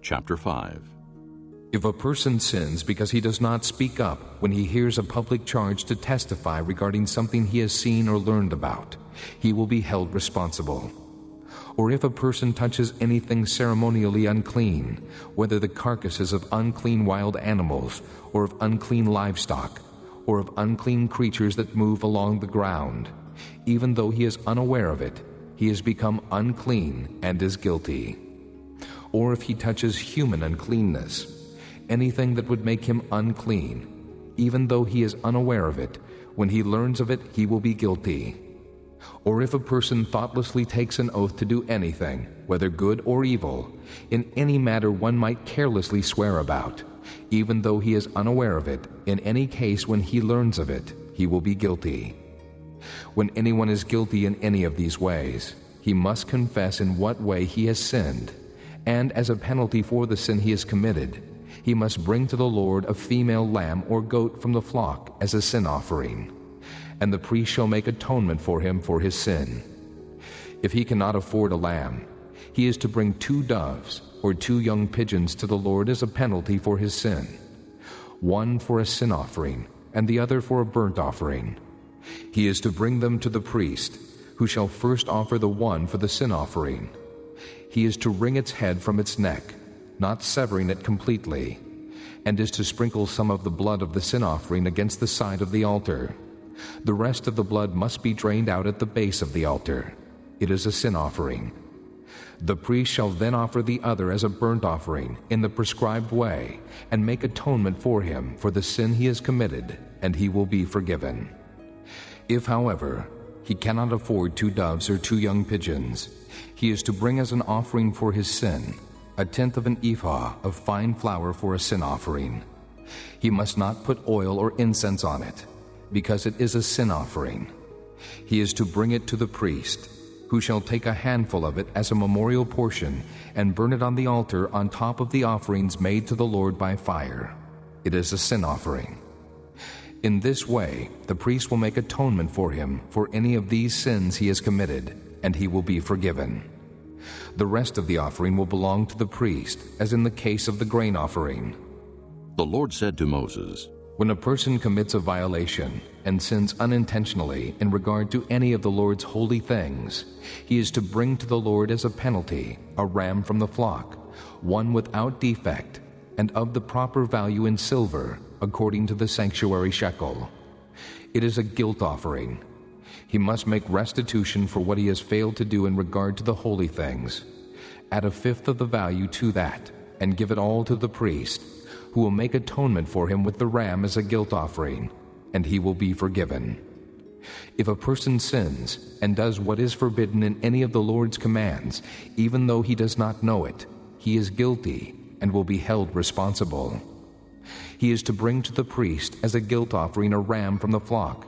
Chapter 5. If a person sins because he does not speak up when he hears a public charge to testify regarding something he has seen or learned about, he will be held responsible. Or if a person touches anything ceremonially unclean, whether the carcasses of unclean wild animals, or of unclean livestock, or of unclean creatures that move along the ground, even though he is unaware of it, he has become unclean and is guilty. Or if he touches human uncleanness, anything that would make him unclean, even though he is unaware of it, when he learns of it, he will be guilty. Or if a person thoughtlessly takes an oath to do anything, whether good or evil, in any matter one might carelessly swear about, even though he is unaware of it, in any case when he learns of it, he will be guilty. When anyone is guilty in any of these ways, he must confess in what way he has sinned, and as a penalty for the sin he has committed, he must bring to the Lord a female lamb or goat from the flock as a sin offering, and the priest shall make atonement for him for his sin. If he cannot afford a lamb, he is to bring 2 doves or 2 young pigeons to the Lord as a penalty for his sin, one for a sin offering and the other for a burnt offering. He is to bring them to the priest, who shall first offer the one for the sin offering. He is to wring its head from its neck, not severing it completely, and is to sprinkle some of the blood of the sin offering against the side of the altar. The rest of the blood must be drained out at the base of the altar. It is a sin offering. The priest shall then offer the other as a burnt offering in the prescribed way, and make atonement for him for the sin he has committed, and he will be forgiven. If, however, he cannot afford 2 doves or 2 young pigeons, he is to bring as an offering for his sin 1/10 of an ephah of fine flour for a sin offering. He must not put oil or incense on it, because it is a sin offering. He is to bring it to the priest, who shall take a handful of it as a memorial portion and burn it on the altar on top of the offerings made to the Lord by fire. It is a sin offering. In this way, the priest will make atonement for him for any of these sins he has committed, and he will be forgiven. The rest of the offering will belong to the priest, as in the case of the grain offering. The Lord said to Moses, When a person commits a violation and sins unintentionally in regard to any of the Lord's holy things, he is to bring to the Lord as a penalty a ram from the flock, one without defect, and of the proper value in silver, according to the sanctuary shekel. It is a guilt offering. He must make restitution for what he has failed to do in regard to the holy things. Add 1/5 of the value to that, and give it all to the priest, who will make atonement for him with the ram as a guilt offering, and he will be forgiven. If a person sins and does what is forbidden in any of the Lord's commands, even though he does not know it, he is guilty and will be held responsible. He is to bring to the priest as a guilt offering a ram from the flock,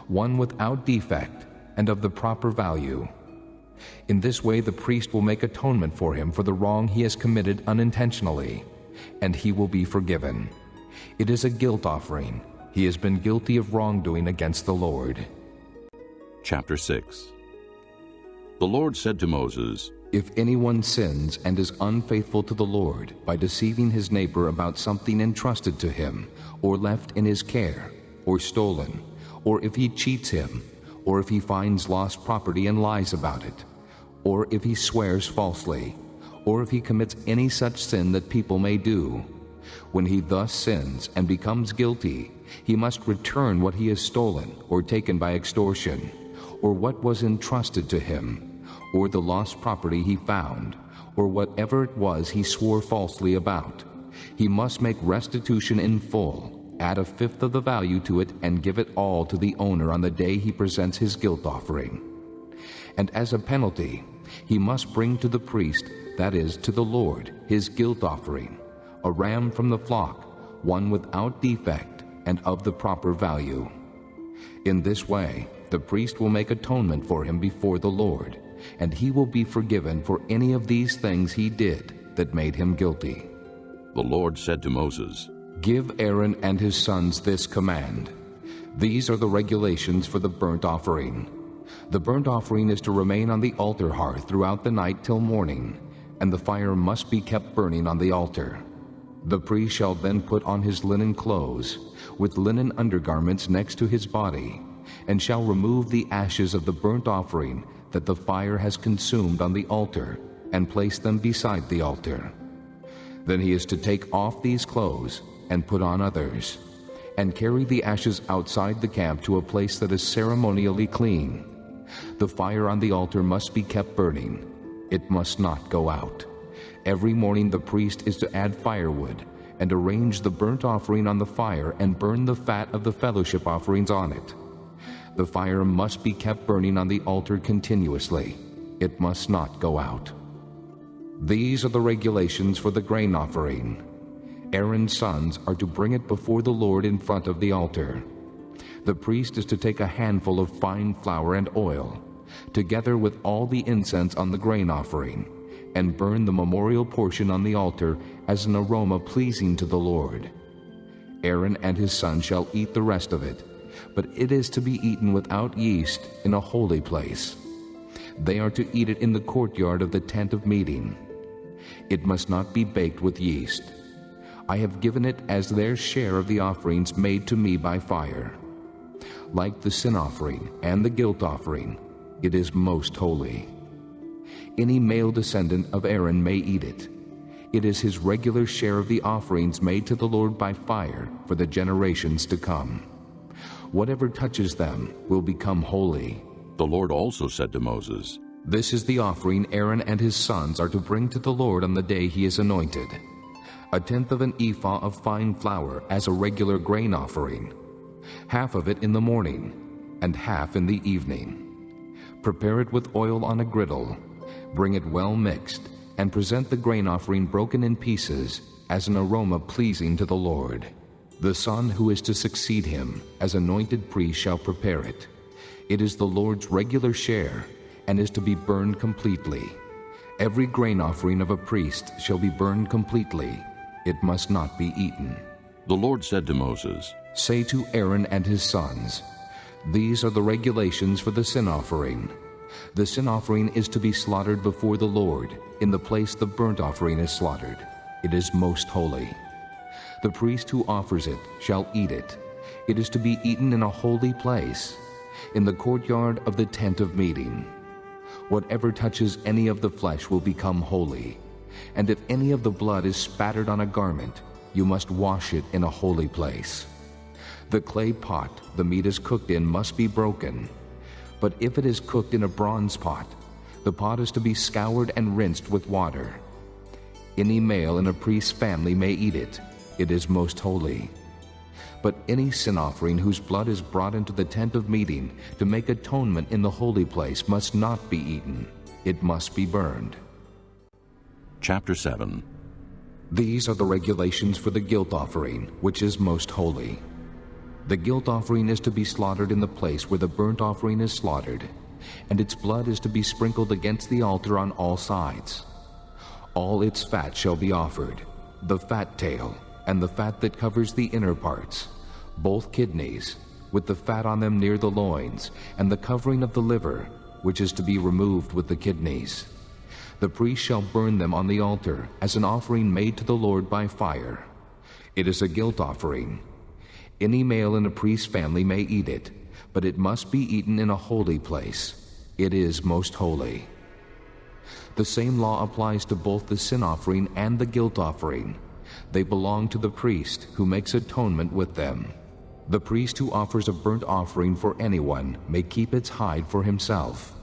one without defect and of the proper value. In this way the priest will make atonement for him for the wrong he has committed unintentionally, and he will be forgiven. It is a guilt offering. He has been guilty of wrongdoing against the Lord. Chapter 6. The Lord said to Moses, If anyone sins and is unfaithful to the Lord by deceiving his neighbor about something entrusted to him, or left in his care, or stolen, or if he cheats him, or if he finds lost property and lies about it, or if he swears falsely, or if he commits any such sin that people may do, when he thus sins and becomes guilty, he must return what he has stolen or taken by extortion, or what was entrusted to him, or the lost property he found, or whatever it was he swore falsely about. He must make restitution in full, add 1/5 of the value to it, and give it all to the owner on the day he presents his guilt offering. And as a penalty, he must bring to the priest, that is, to the Lord, his guilt offering, a ram from the flock, one without defect and of the proper value. In this way, the priest will make atonement for him before the Lord, and he will be forgiven for any of these things he did that made him guilty. The Lord said to Moses, Give Aaron and his sons this command. These are the regulations for the burnt offering. The burnt offering is to remain on the altar hearth throughout the night till morning. and the fire must be kept burning on the altar. The priest shall then put on his linen clothes, with linen undergarments next to his body, and shall remove the ashes of the burnt offering that the fire has consumed on the altar, and place them beside the altar. Then he is to take off these clothes and put on others, and carry the ashes outside the camp to a place that is ceremonially clean. The fire on the altar must be kept burning. It must not go out. Every morning the priest is to add firewood and arrange the burnt offering on the fire and burn the fat of the fellowship offerings on it. The fire must be kept burning on the altar continuously. It must not go out. These are the regulations for the grain offering. Aaron's sons are to bring it before the Lord in front of the altar. The priest is to take a handful of fine flour and oil, together with all the incense on the grain offering, and burn the memorial portion on the altar as an aroma pleasing to the Lord. Aaron and his sons shall eat the rest of it, but it is to be eaten without yeast in a holy place. They are to eat it in the courtyard of the tent of meeting. It must not be baked with yeast. I have given it as their share of the offerings made to me by fire. Like the sin offering and the guilt offering, it is most holy. Any male descendant of Aaron may eat it. It is his regular share of the offerings made to the Lord by fire for the generations to come. Whatever touches them will become holy. The Lord also said to Moses, This is the offering Aaron and his sons are to bring to the Lord on the day he is anointed: 1/10 of an ephah of fine flour as a regular grain offering, half of it in the morning, and half in the evening. Prepare it with oil on a griddle, bring it well mixed, and present the grain offering broken in pieces as an aroma pleasing to the Lord. The son who is to succeed him as anointed priest shall prepare it. It is the Lord's regular share, and is to be burned completely. Every grain offering of a priest shall be burned completely. It must not be eaten. The Lord said to Moses, Say to Aaron and his sons, These are the regulations for the sin offering. The sin offering is to be slaughtered before the Lord, in the place the burnt offering is slaughtered. It is most holy. The priest who offers it shall eat it. It is to be eaten in a holy place, in the courtyard of the tent of meeting. Whatever touches any of the flesh will become holy, and if any of the blood is spattered on a garment, you must wash it in a holy place. The clay pot the meat is cooked in must be broken, but if it is cooked in a bronze pot, the pot is to be scoured and rinsed with water. Any male in a priest's family may eat it. It is most holy. But any sin offering whose blood is brought into the tent of meeting to make atonement in the holy place must not be eaten. It must be burned. Chapter 7. These are the regulations for the guilt offering, which is most holy. The guilt offering is to be slaughtered in the place where the burnt offering is slaughtered, and its blood is to be sprinkled against the altar on all sides. All its fat shall be offered, the fat tail, and the fat that covers the inner parts, both kidneys, with the fat on them near the loins, and the covering of the liver, which is to be removed with the kidneys. The priest shall burn them on the altar as an offering made to the Lord by fire. It is a guilt offering. Any male in a priest's family may eat it, but it must be eaten in a holy place. It is most holy. The same law applies to both the sin offering and the guilt offering. They belong to the priest who makes atonement with them. The priest who offers a burnt offering for anyone may keep its hide for himself.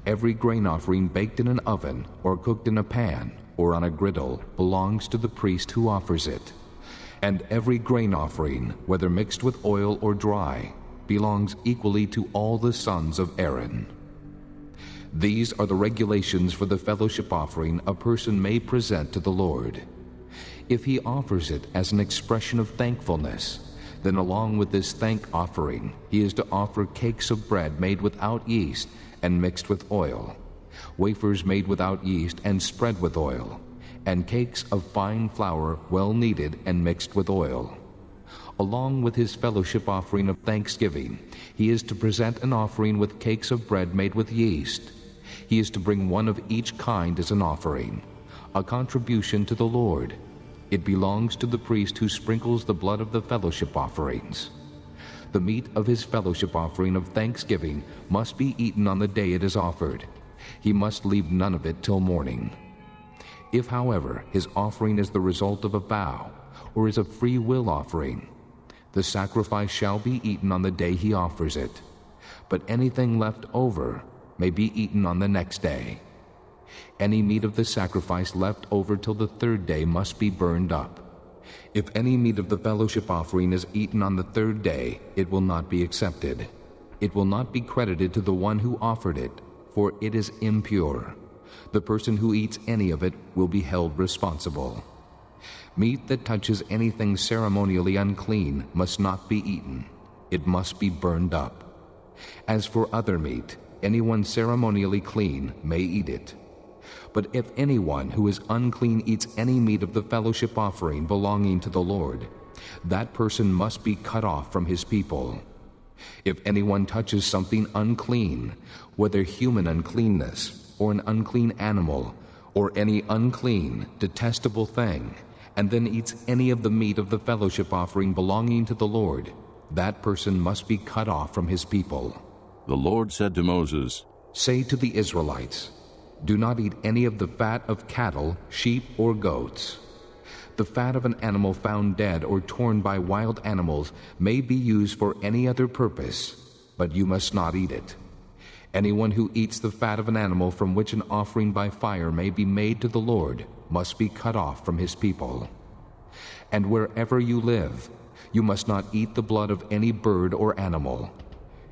Every grain offering baked in an oven or cooked in a pan or on a griddle belongs to the priest who offers it. And every grain offering, whether mixed with oil or dry, belongs equally to all the sons of Aaron. These are the regulations for the fellowship offering a person may present to the Lord. If he offers it as an expression of thankfulness, then along with this thank offering, he is to offer cakes of bread made without yeast and mixed with oil, wafers made without yeast and spread with oil, and cakes of fine flour well kneaded and mixed with oil. Along with his fellowship offering of thanksgiving, he is to present an offering with cakes of bread made with yeast. He is to bring one of each kind as an offering, a contribution to the Lord. It belongs to the priest who sprinkles the blood of the fellowship offerings. The meat of his fellowship offering of thanksgiving must be eaten on the day it is offered. He must leave none of it till morning. If, however, his offering is the result of a vow, or is a free will offering, the sacrifice shall be eaten on the day he offers it, but anything left over may be eaten on the next day. Any meat of the sacrifice left over till the third day must be burned up. If any meat of the fellowship offering is eaten on the third day, it will not be accepted. It will not be credited to the one who offered it, for it is impure. The person who eats any of it will be held responsible. Meat that touches anything ceremonially unclean must not be eaten. It must be burned up. As for other meat, anyone ceremonially clean may eat it. But if anyone who is unclean eats any meat of the fellowship offering belonging to the Lord, that person must be cut off from his people. If anyone touches something unclean, whether human uncleanness, or an unclean animal, or any unclean, detestable thing, and then eats any of the meat of the fellowship offering belonging to the Lord, that person must be cut off from his people. The Lord said to Moses, Say to the Israelites, Do not eat any of the fat of cattle, sheep, or goats. The fat of an animal found dead or torn by wild animals may be used for any other purpose, but you must not eat it. Anyone who eats the fat of an animal from which an offering by fire may be made to the Lord must be cut off from his people. And wherever you live, you must not eat the blood of any bird or animal.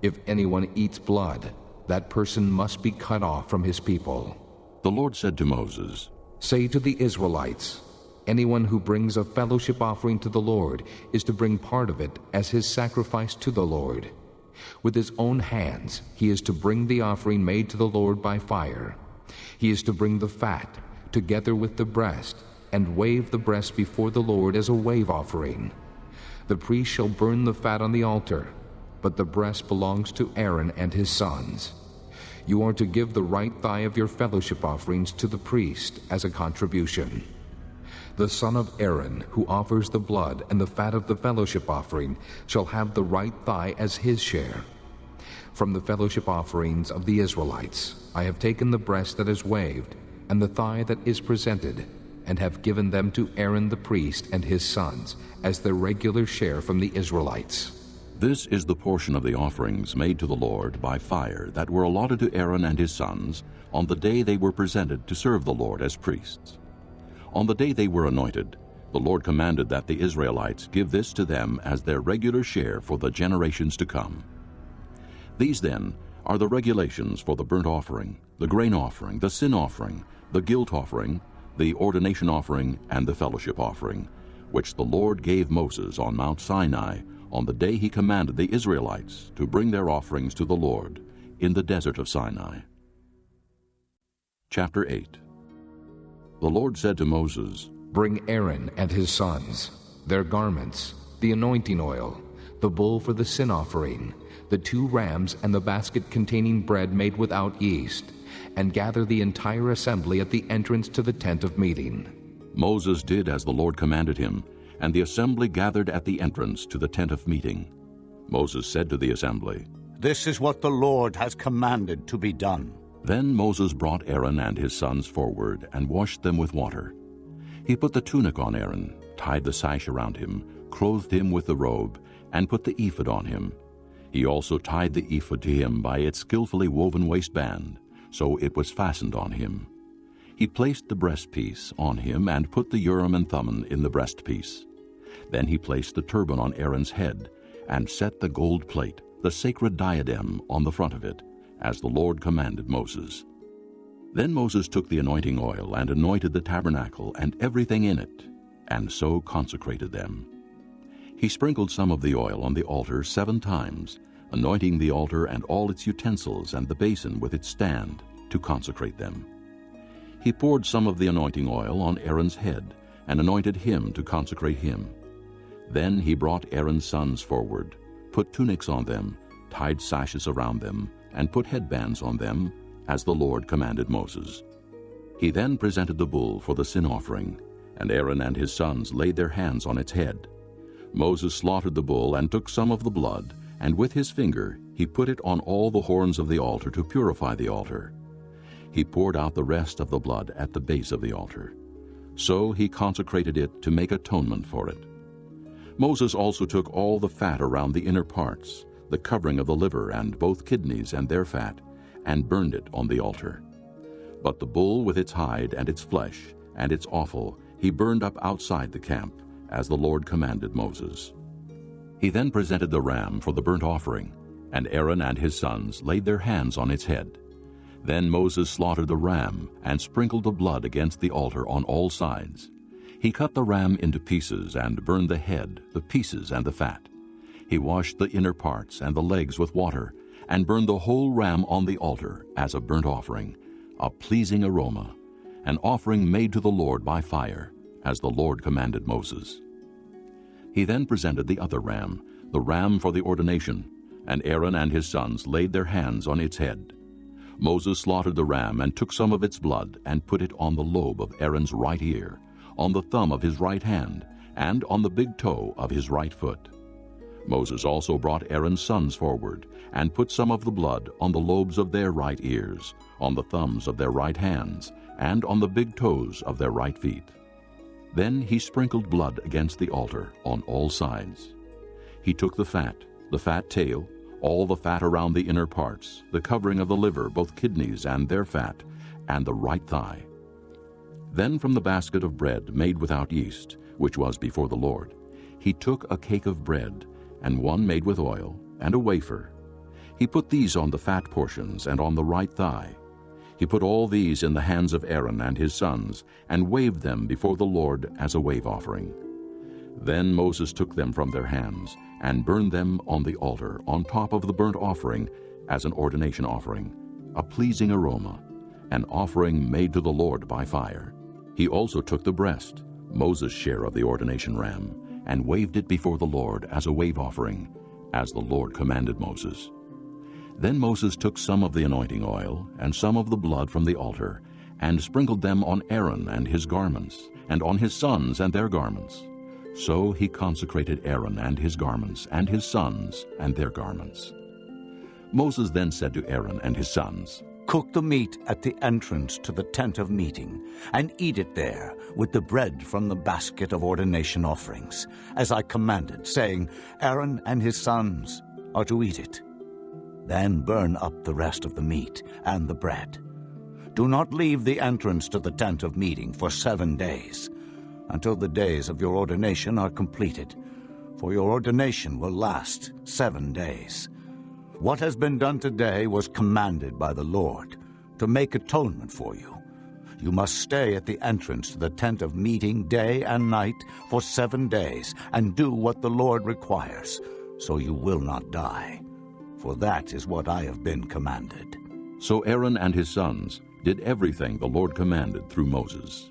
If anyone eats blood, that person must be cut off from his people. The Lord said to Moses, Say to the Israelites, Anyone who brings a fellowship offering to the Lord is to bring part of it as his sacrifice to the Lord. With his own hands he is to bring the offering made to the Lord by fire. He is to bring the fat, together with the breast, and wave the breast before the Lord as a wave offering. The priest shall burn the fat on the altar, but the breast belongs to Aaron and his sons. You are to give the right thigh of your fellowship offerings to the priest as a contribution. The son of Aaron, who offers the blood and the fat of the fellowship offering, shall have the right thigh as his share. From the fellowship offerings of the Israelites, I have taken the breast that is waved, and the thigh that is presented, and have given them to Aaron the priest and his sons, as their regular share from the Israelites. This is the portion of the offerings made to the Lord by fire that were allotted to Aaron and his sons on the day they were presented to serve the Lord as priests. On the day they were anointed, the Lord commanded that the Israelites give this to them as their regular share for the generations to come. These, then, are the regulations for the burnt offering, the grain offering, the sin offering, the guilt offering, the ordination offering, and the fellowship offering, which the Lord gave Moses on Mount Sinai on the day he commanded the Israelites to bring their offerings to the Lord in the desert of Sinai. Chapter 8. The Lord said to Moses, Bring Aaron and his sons, their garments, the anointing oil, the bull for the sin offering, the 2 rams and the basket containing bread made without yeast, and gather the entire assembly at the entrance to the tent of meeting. Moses did as the Lord commanded him, and the assembly gathered at the entrance to the tent of meeting. Moses said to the assembly, This is what the Lord has commanded to be done. Then Moses brought Aaron and his sons forward and washed them with water. He put the tunic on Aaron, tied the sash around him, clothed him with the robe, and put the ephod on him. He also tied the ephod to him by its skillfully woven waistband, so it was fastened on him. He placed the breastpiece on him and put the Urim and Thummim in the breastpiece. Then he placed the turban on Aaron's head and set the gold plate, the sacred diadem, on the front of it, as the Lord commanded Moses. Then Moses took the anointing oil and anointed the tabernacle and everything in it, and so consecrated them. He sprinkled some of the oil on the altar 7 times, anointing the altar and all its utensils and the basin with its stand, to consecrate them. He poured some of the anointing oil on Aaron's head and anointed him to consecrate him. Then he brought Aaron's sons forward, put tunics on them, tied sashes around them, and put headbands on them, as the Lord commanded Moses. He then presented the bull for the sin offering, and Aaron and his sons laid their hands on its head. Moses slaughtered the bull and took some of the blood, and with his finger he put it on all the horns of the altar to purify the altar. He poured out the rest of the blood at the base of the altar. So he consecrated it to make atonement for it. Moses also took all the fat around the inner parts, the covering of the liver and both kidneys and their fat, and burned it on the altar. But the bull with its hide and its flesh and its offal he burned up outside the camp, as the Lord commanded Moses. He then presented the ram for the burnt offering, and Aaron and his sons laid their hands on its head. Then Moses slaughtered the ram and sprinkled the blood against the altar on all sides. He cut the ram into pieces and burned the head, the pieces, and the fat. He washed the inner parts and the legs with water, and burned the whole ram on the altar as a burnt offering, a pleasing aroma, an offering made to the Lord by fire, as the Lord commanded Moses. He then presented the other ram, the ram for the ordination, and Aaron and his sons laid their hands on its head. Moses slaughtered the ram and took some of its blood and put it on the lobe of Aaron's right ear, on the thumb of his right hand, and on the big toe of his right foot. Moses also brought Aaron's sons forward and put some of the blood on the lobes of their right ears, on the thumbs of their right hands, and on the big toes of their right feet. Then he sprinkled blood against the altar on all sides. He took the fat tail, all the fat around the inner parts, the covering of the liver, both kidneys and their fat, and the right thigh. Then from the basket of bread made without yeast, which was before the Lord, he took a cake of bread, and one made with oil, and a wafer. He put these on the fat portions and on the right thigh. He put all these in the hands of Aaron and his sons, and waved them before the Lord as a wave offering. Then Moses took them from their hands, and burned them on the altar on top of the burnt offering as an ordination offering, a pleasing aroma, an offering made to the Lord by fire. He also took the breast, Moses' share of the ordination ram, and waved it before the Lord as a wave offering, as the Lord commanded Moses. Then Moses took some of the anointing oil and some of the blood from the altar, and sprinkled them on Aaron and his garments, and on his sons and their garments. So he consecrated Aaron and his garments, and his sons and their garments. Moses then said to Aaron and his sons, Cook the meat at the entrance to the tent of meeting, and eat it there with the bread from the basket of ordination offerings, as I commanded, saying, Aaron and his sons are to eat it. Then burn up the rest of the meat and the bread. Do not leave the entrance to the tent of meeting for 7 days, until the days of your ordination are completed, for your ordination will last 7 days. What has been done today was commanded by the Lord, to make atonement for you. You must stay at the entrance to the tent of meeting day and night for 7 days, and do what the Lord requires, so you will not die. For that is what I have been commanded. So Aaron and his sons did everything the Lord commanded through Moses.